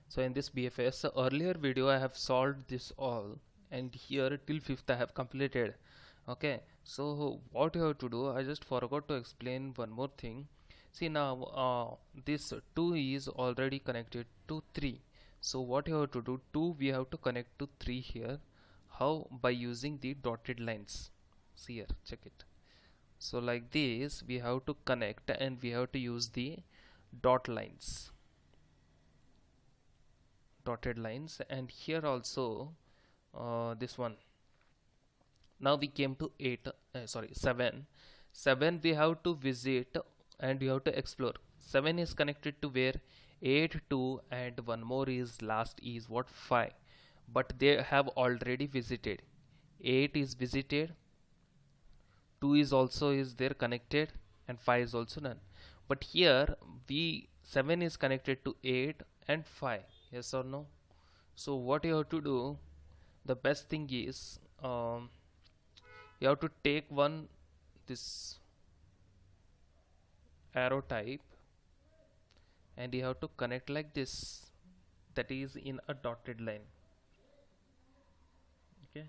So in this BFS earlier video I have solved this all, and here till 5th I have completed. Okay, so what you have to do, I just forgot to explain one more thing. See now this 2 is already connected to 3. So what you have to do, 2 we have to connect to 3 here. How? By using the dotted lines. See here, check it. So like this we have to connect and we have to use the dot lines, dotted lines, and here also this one. Now we came to 8, sorry 7. 7 we have to visit and we have to explore. 7 is connected to where? 8, 2, and one more is last is what? 5. But they have already visited. 8 is visited, 2 is also is there connected, and 5 is also none. But here we 7 is connected to 8 and 5. Yes or no? So what you have to do, the best thing is you have to take one this arrow type and you have to connect like this, that is in a dotted line. Okay,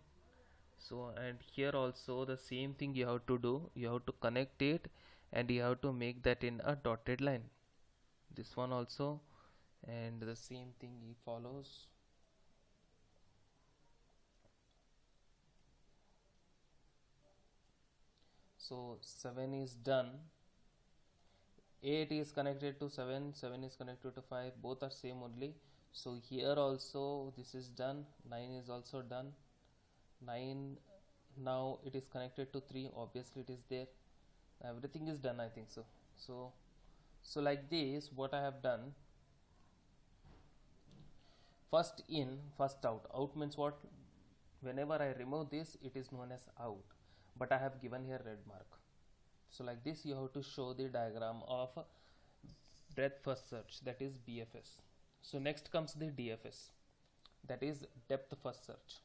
so and here also the same thing you have to do, you have to connect it and you have to make that in a dotted line, this one also, and the same thing he follows. So 7 is done, 8 is connected to 7, 7 is connected to 5, both are same only. So here also this is done, 9 is also done. 9, now it is connected to 3, obviously it is there, everything is done, I think so. So like this what I have done, first in first out. Out means what? Whenever I remove this it is known as out, but I have given here red mark. So like this you have to show the diagram of breadth first search, that is BFS. So next comes the DFS, that is depth first search.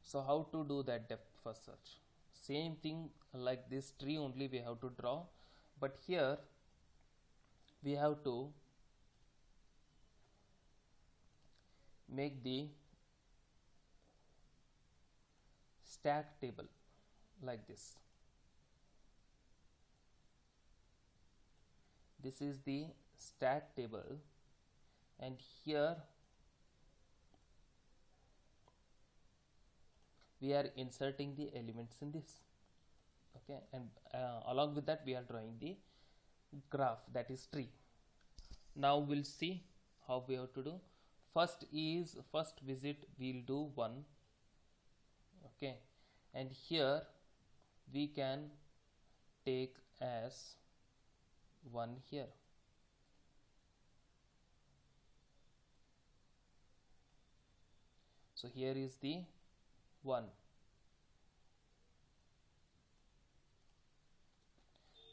So how to do that depth first search? Same thing like this tree only we have to draw, but here we have to make the stack table like this. This is the stack table, and here we are inserting the elements in this. Okay, and along with that we are drawing the graph, that is tree. Now we'll see how we have to do. First is first visit, we'll do 1. Okay, and here we can take as 1 here. So here is the 1.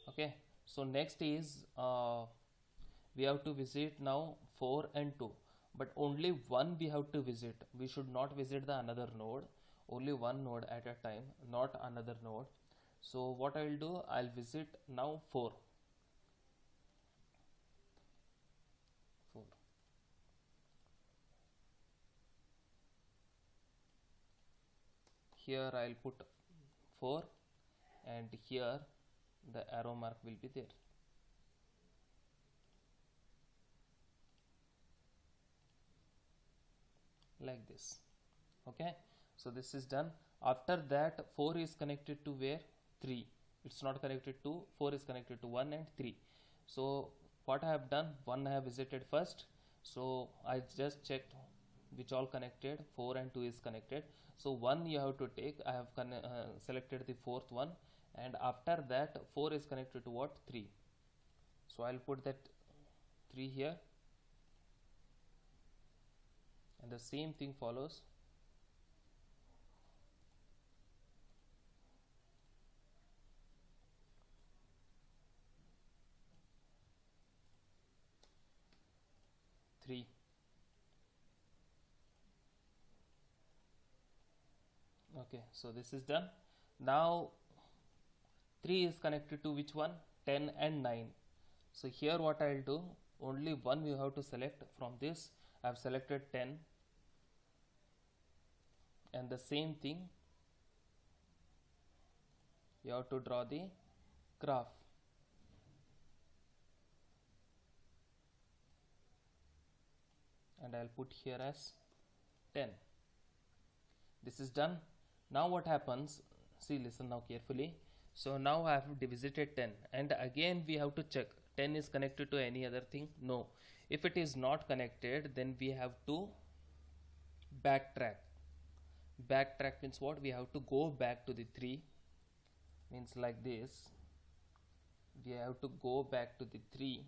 Okay, so next is we have to visit now 4 and 2, but only one we have to visit. We should not visit the another node, only one node at a time, not another node. So what I will do, I'll visit now 4. 4. Here I'll put 4, and here the arrow mark will be there. Like this. Okay, so this is done. After that 4 is connected to where? 3. It's not connected to 4, is connected to 1 and 3. So what I have done, 1 I have visited first, so I just checked which all connected. 4 and 2 is connected, so 1 you have to take. I have selected the fourth one, and after that 4 is connected to what? 3. So I'll put that 3 here, and the same thing follows. Okay, so this is done. Now 3 is connected to which one? 10 and 9. So here what I'll do, only one you have to select from this. I have selected 10, and the same thing you have to draw the graph. And I'll put here as 10. This is done. Now what happens, see, listen now carefully. So now I have visited 10, and again we have to check 10 is connected to any other thing. No, if it is not connected, then we have to backtrack. Means what? We have to go back to the 3, means like this. We have to go back to the 3,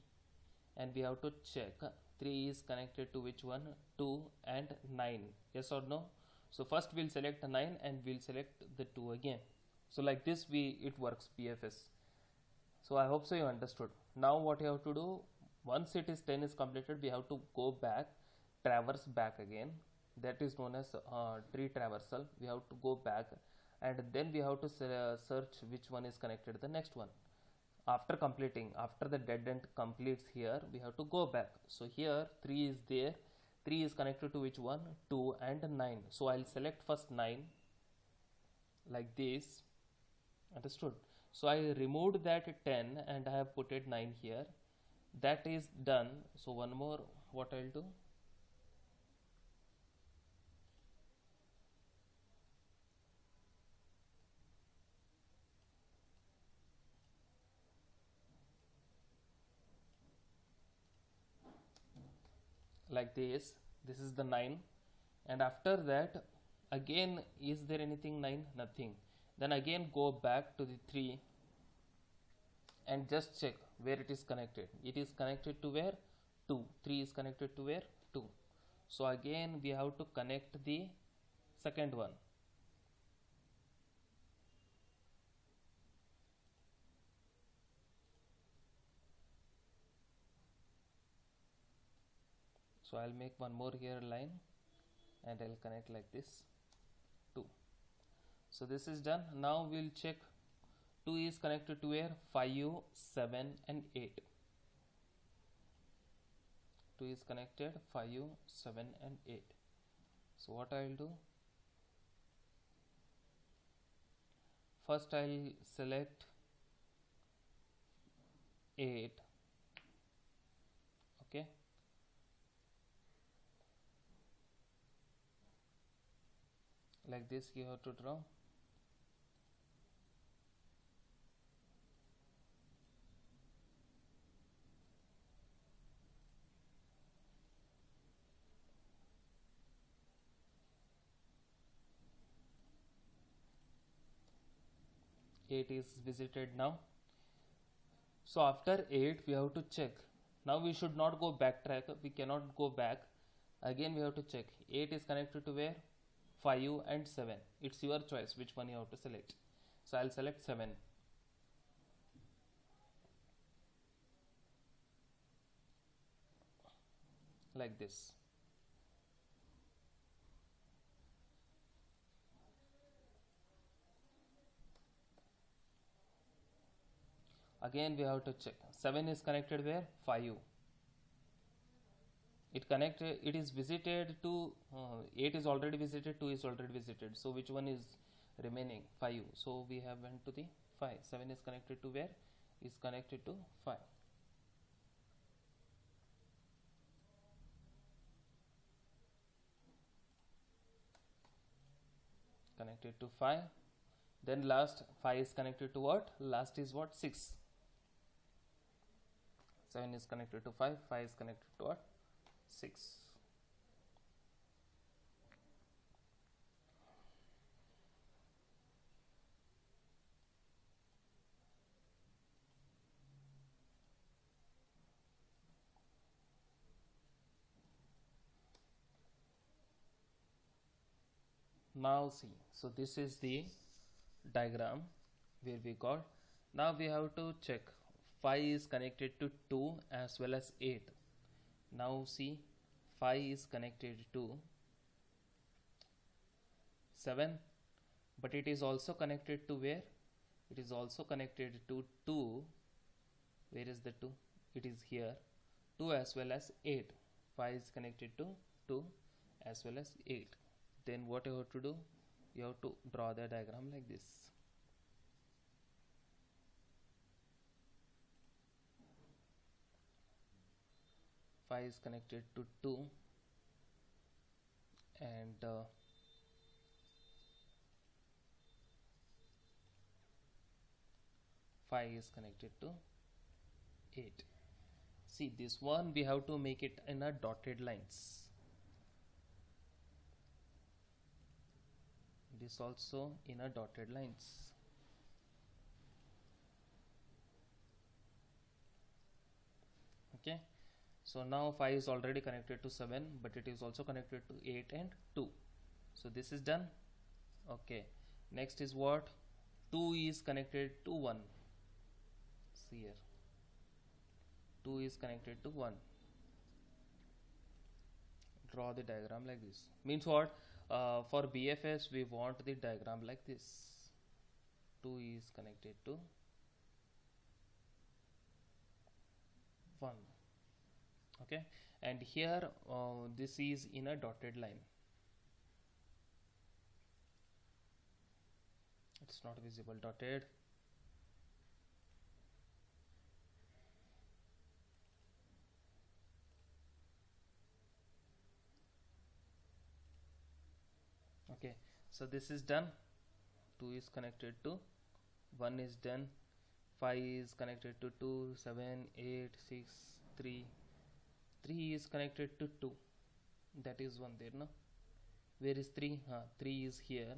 and we have to check 3 is connected to which one? 2 and 9. Yes or no? So first we'll select 9 and we'll select the 2 again. So like this it works, BFS. So I hope so you understood. Now what you have to do, once it is 10 is completed, we have to go back, traverse back again. That is known as tree traversal. We have to go back, and then we have to search which one is connected to the next one. After the dead end completes here, we have to go back. So here 3 is there. 3 is connected to which one? 2 and 9. So I'll select first 9 like this. Understood? So I removed that 10 and I have put it 9 here. That is done. So one more, what I'll do, like this. This is the 9, and after that again, is there anything 9? Nothing. Then again go back to the 3 and just check where it is connected. It is connected to where? 2. 3 is connected to where? 2. So again we have to connect the second one. So I'll make one more here line, and I'll connect like this, 2. So this is done. Now we'll check 2 is connected to where? 5, 7 and 8. 2 is connected, 5, 7 and 8. So what I'll do, first I'll select 8. Okay, like this you have to draw. Eight is visited now. So after 8 we have to check. Now we should not go backtrack. We cannot go back. Again we have to check. 8 is connected to where? 5 and 7. It's your choice which one you have to select. So I'll select 7. Like this. Again we have to check. 7 is connected where? 5. It is visited to 8 is already visited, 2 is already visited. So which one is remaining? 5. So we have went to the 5. 7 is connected to where? Is connected to 5. Connected to 5. Then last 5 is connected to what? Last is what? 6. 7 is connected to 5. 5 is connected to what? 6. Now see, so this is the diagram where we got. Now we have to check 5 is connected to 2 as well as 8. Now see, 5 is connected to 7, but it is also connected to where? It is also connected to 2. Where is the 2? It is here. 2 as well as 8. 5 is connected to 2 as well as 8. Then what you have to do, you have to draw the diagram like this. Five is connected to 2 and 5 is connected to 8. See, this one we have to make it in a dotted lines. This also in a dotted lines. Okay, so now 5 is already connected to 7, but it is also connected to 8 and 2. So this is done. Okay, next is what? 2 is connected to 1. See here, 2 is connected to 1. Draw the diagram like this. Means what? For BFS we want the diagram like this. 2 is connected to 1. Okay, and here this is in a dotted line. It's not visible, dotted. Okay, so this is done. 2 is connected to 1 is done. 5 is connected to 2, 7, 8, 6, 3. 3 is connected to 2. That is one there, no? Where is 3? 3 is here.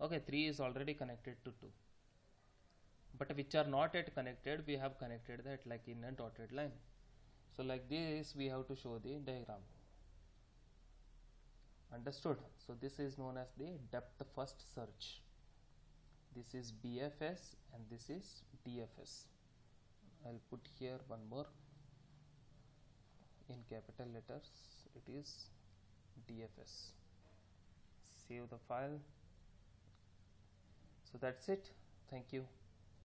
Okay, 3 is already connected to 2. But which are not yet connected, we have connected that like in a dotted line. So like this we have to show the diagram. Understood? So this is known as the depth first search. This is BFS and this is DFS. I'll put here one more in capital letters. It is DFS. Save the file. So that's it. Thank you.